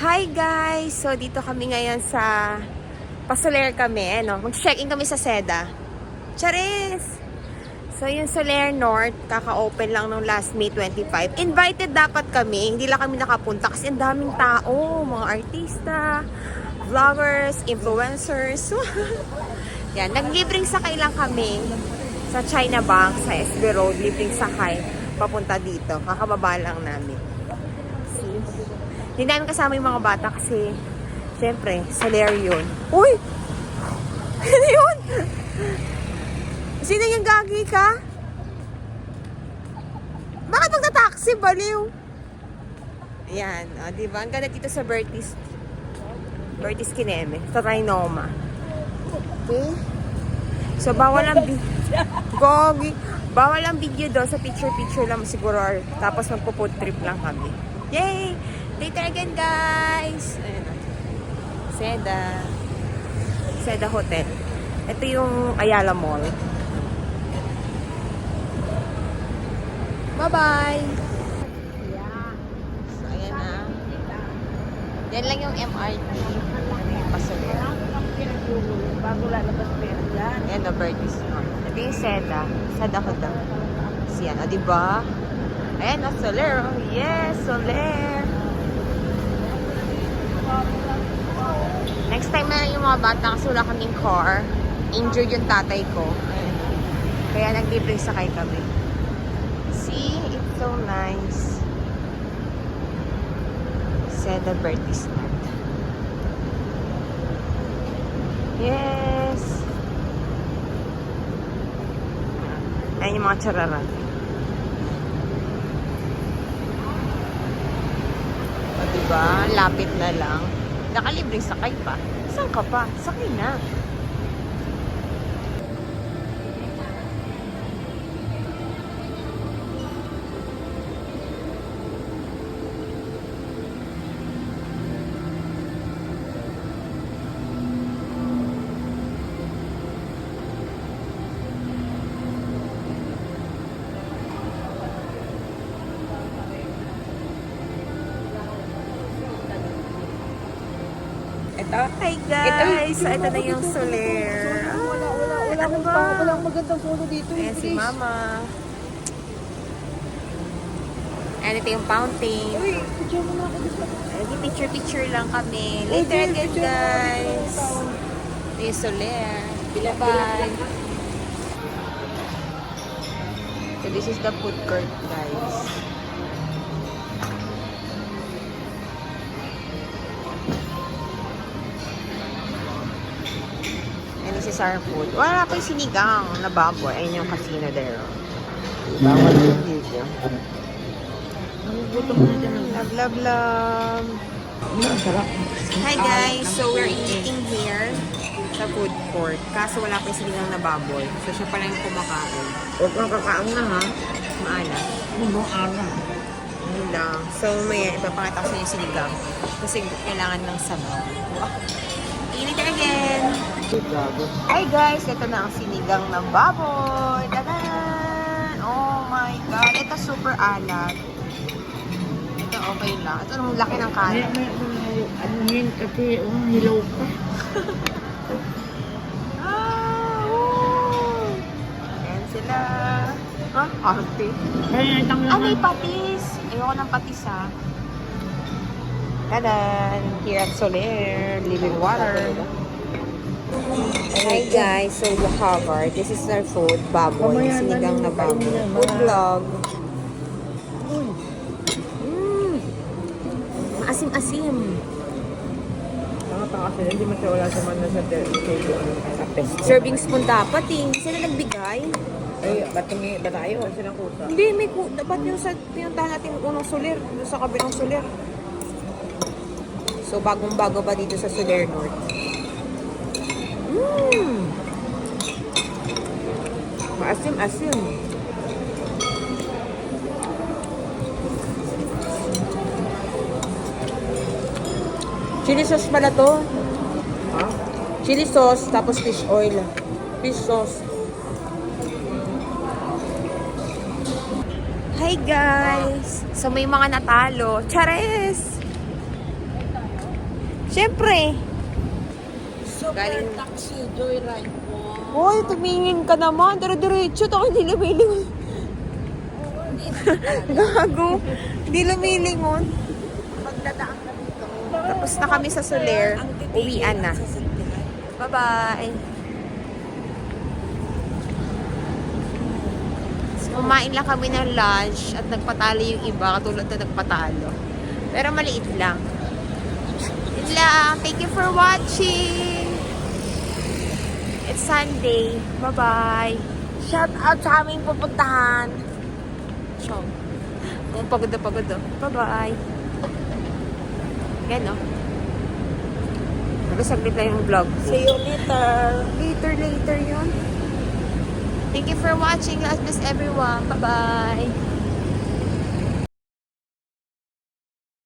Hi guys! So dito kami ngayon sa Soler kami, ano? Mag-check-in kami sa Seda. Charis! So yung Soler North, kaka-open lang nung last May 25. Invited dapat kami, hindi lang kami nakapunta kasi ang daming tao, mga artista, vloggers, influencers. Yan, naglibreng sakay lang kami sa China Bank, sa SB Road, libreng sakay papunta dito. Kakababa lang namin. See? Hindi namin kasama yung mga bata kasi syempre, Soler yun. Uy! Ano yun? Sino yung gagi ka? Bakit magta-taxi? Baliw! Ayan, diba? Ang ganda dito sa Bertis Kineme, sa Trinoma. Okay? So, bawal ang Gogi! Bawal ang video doon sa picture-picture lang siguro. Tapos magpo-food trip lang kami. Yay! Later again, guys! Ayan na. Seda Hotel. Ito yung Ayala Mall. Bye-bye! Yeah. So, ayan na. Yan lang yung MRT. Pasoler. Bago lalabas pera yan. Ayan na, Bertis. Ito yung Seda. Seda Hotel. Siyan, o diba? Ayan na, Soler. Yes, Soler! Next time na yung mga bata kasi wala kaming car. Injured yung tatay ko. Ayan. Kaya nag-libre sakay kami. See? It's so nice. Seda Bertis North. Yes! Ayan yung mga chararan. O diba? Lapit na lang. Nakalibreng sakay pa. Saan ka pa? Sakay na. Ito? Hi guys! So, ito na yung Soler. Ano ba? Walang magandang photo dito. Ayan si Mama. Ayan, ito yung fountain. Uy, picture mo na ako dito. Ayan, picture-picture lang kami. Later again, guys. Ito yung Soler. Bye-bye. So, this is the food court, guys. And this is our food. Wala pa yung sinigang na baboy. Ayun yung casino there. Bawal yung video. Love, love, love. Hi guys! So we're eating here sa food court. Kaso wala pa yung sinigang na baboy. So siya pala yung kumakain. Huwag kang kakaang na ha. Maalat. Ano ara? Yun lang. So maya ipapakita ko sa inyo yung sinigang. Kasi kailangan ng sabaw. Eat it again! Hi guys! Ito na ang sinigang na baboy. Tadan! Oh my God! Ito super alat. Ito okay lang. Ito ang laki ng kalat. Ano yun kasi hilaw pa. Ayan sila. Ha? Arte. May patis. Ayoko ng patis ha. Tadan! Here at Soler. Living water. Hi guys, so we covered. This is our food, baboy. Sinigang na baboy. Food vlog. Maasim-asim. Nakataka sila, hindi masawala sa man na sa test. Serving spoon dapat eh. Hindi sila nagbigay. Ay, ba't tayo? Wala silang kusa. Hindi, dapat yung sa pinuntahan natin unang Soler. Yung sa kabilang Soler. So, bagong-bago pa dito sa Soler North. Maasim-asim. Chili sauce pala to. Ha? Chili sauce, tapos fish oil. Fish sauce. Hi guys! So may mga natalo. Chares! Siyempre. Super Galing- taxi, joyride po. Hoy, tumingin ka naman. Dire-diretso. Ito hindi lumilingon. Gago. Hindi lumilingon. Pagdadaan ka dito. Tapos na kami sa Soler. Ang titigil Uwian na. sa sasakyan. Bye-bye. Kumain lang kami ng lunch at nagpatalo yung iba katulad na nagpatalo. Pero maliit lang. Yun lang. Thank you for watching. It's Sunday. Bye-bye. Shout out sa aming pupuntahan. Ciao. Kung pagod na pagod. Bye-bye. Yan, no? Nagkasaglit lang yung vlog. See you later. Later yun. Thank you for watching. God bless everyone. Bye-bye.